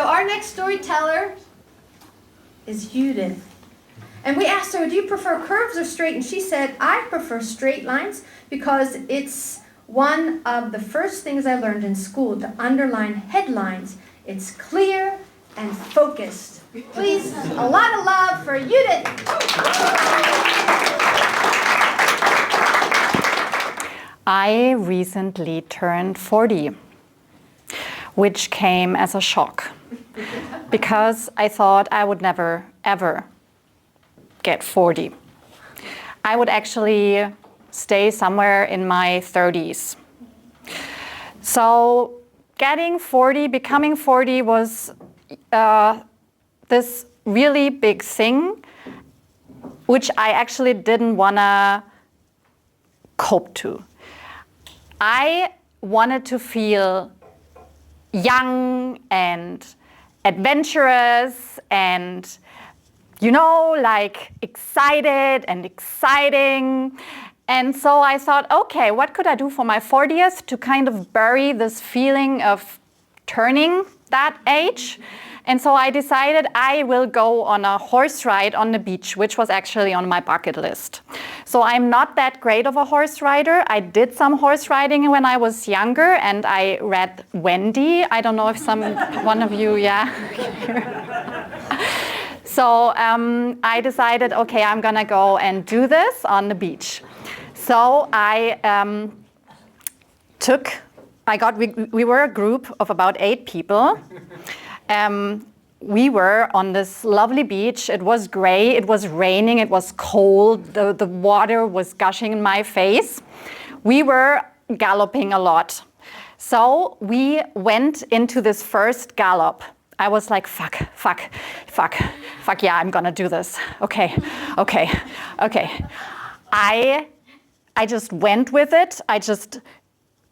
our next storyteller is Judith. And we asked her, do you prefer curves or straight? And she said, I prefer straight lines because it's one of the first things I learned in school to underline headlines. It's clear and focused. Please, a lot of love for Judith. I recently turned 40, which came as a shock because I thought I would never, ever get 40. I would actually stay somewhere in my 30s. So getting 40, becoming 40 was this really big thing, which I actually didn't want to cope to. I wanted to feel young and adventurous and, you know, like excited and exciting. And so I thought, okay, what could I do for my 40th to kind of bury this feeling of turning that age? And so I decided I will go on a horse ride on the beach, which was actually on my bucket list. So I'm not that great of a horse rider. I did some horse riding when I was younger, and I read Wendy. I don't know if one of you, yeah. So I decided, okay, I'm gonna go and do this on the beach. So we were a group of about 8 people. We were on this lovely beach. It was gray, it was raining, it was cold, the water was gushing in my face. We were galloping a lot. So we went into this first gallop. I was like, fuck, yeah, I'm gonna do this. Okay. I just went with it.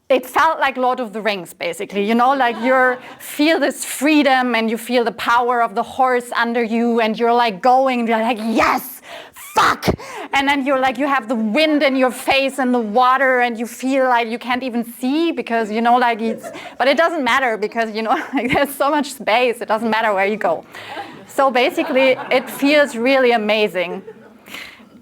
It felt like Lord of the Rings, basically, you know, like you feel this freedom and you feel the power of the horse under you and you're like going and you're like, yes, fuck. And then you're like, you have the wind in your face and the water and you feel like you can't even see because, you know, like but it doesn't matter because, you know, like there's so much space. It doesn't matter where you go. So basically it feels really amazing.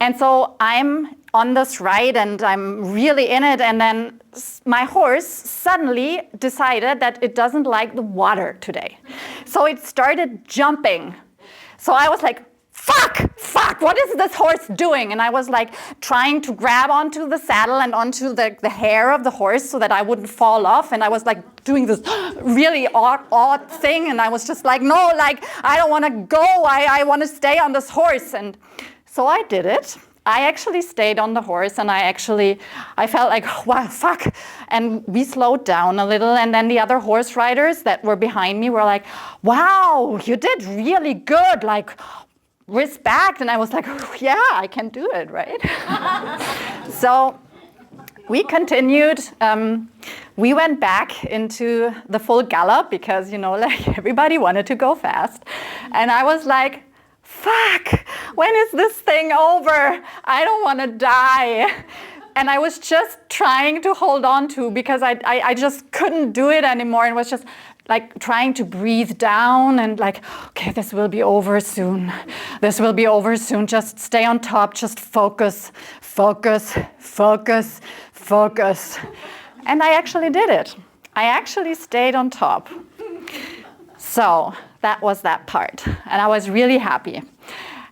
And so I'm on this ride and I'm really in it, and then my horse suddenly decided that it doesn't like the water today. So it started jumping. So I was like, fuck, what is this horse doing? And I was like trying to grab onto the saddle and onto the hair of the horse so that I wouldn't fall off. And I was like doing this really odd thing. And I was just like, no, like I don't want to go. I want to stay on this horse. And so I did it. I actually stayed on the horse and I felt like, wow, fuck. And we slowed down a little, and then the other horse riders that were behind me were like, wow, you did really good, like, respect. And I was like, oh, yeah, I can do it, right? So we continued. We went back into the full gallop because, you know, like everybody wanted to go fast. And I was like, fuck, when is this thing over? I don't want to die. And I was just trying to hold on to because I just couldn't do it anymore and was just like trying to breathe down and like, okay, this will be over soon. This will be over soon. Just stay on top. Just focus. And I actually did it. I actually stayed on top. So that was that part. And I was really happy.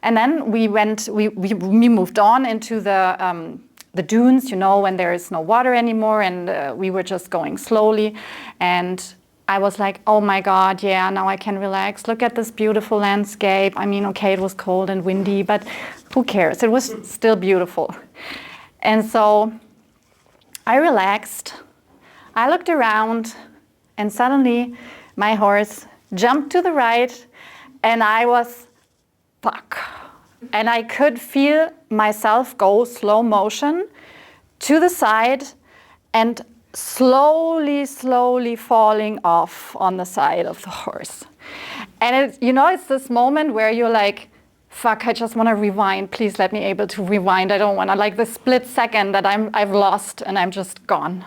And then we moved on into the dunes, you know, when there is no water anymore, and we were just going slowly. And I was like, oh my God, yeah, now I can relax. Look at this beautiful landscape. I mean, okay, it was cold and windy, but who cares? It was still beautiful. And so I relaxed. I looked around, and suddenly my horse jumped to the right, and I was, fuck. And I could feel myself go slow motion to the side and slowly falling off on the side of the horse. And it's this moment where you're like, fuck, I just want to rewind. Please let me able to rewind. I don't want to, like the split second that I've lost and I'm just gone.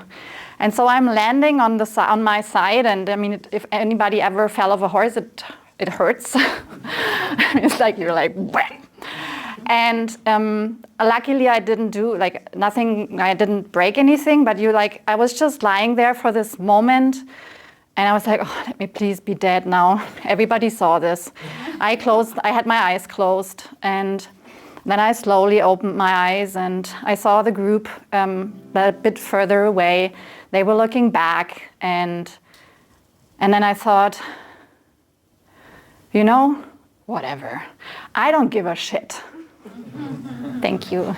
And so I'm landing on my side, and I mean, if anybody ever fell off a horse, it hurts. It's like you're like, bang. And luckily I didn't do like nothing, I didn't break anything, but I was just lying there for this moment, and I was like, oh, let me please be dead now. Everybody saw this. I had my eyes closed, and then I slowly opened my eyes, and I saw the group a bit further away. They were looking back, and then I thought, whatever. I don't give a shit. Thank you.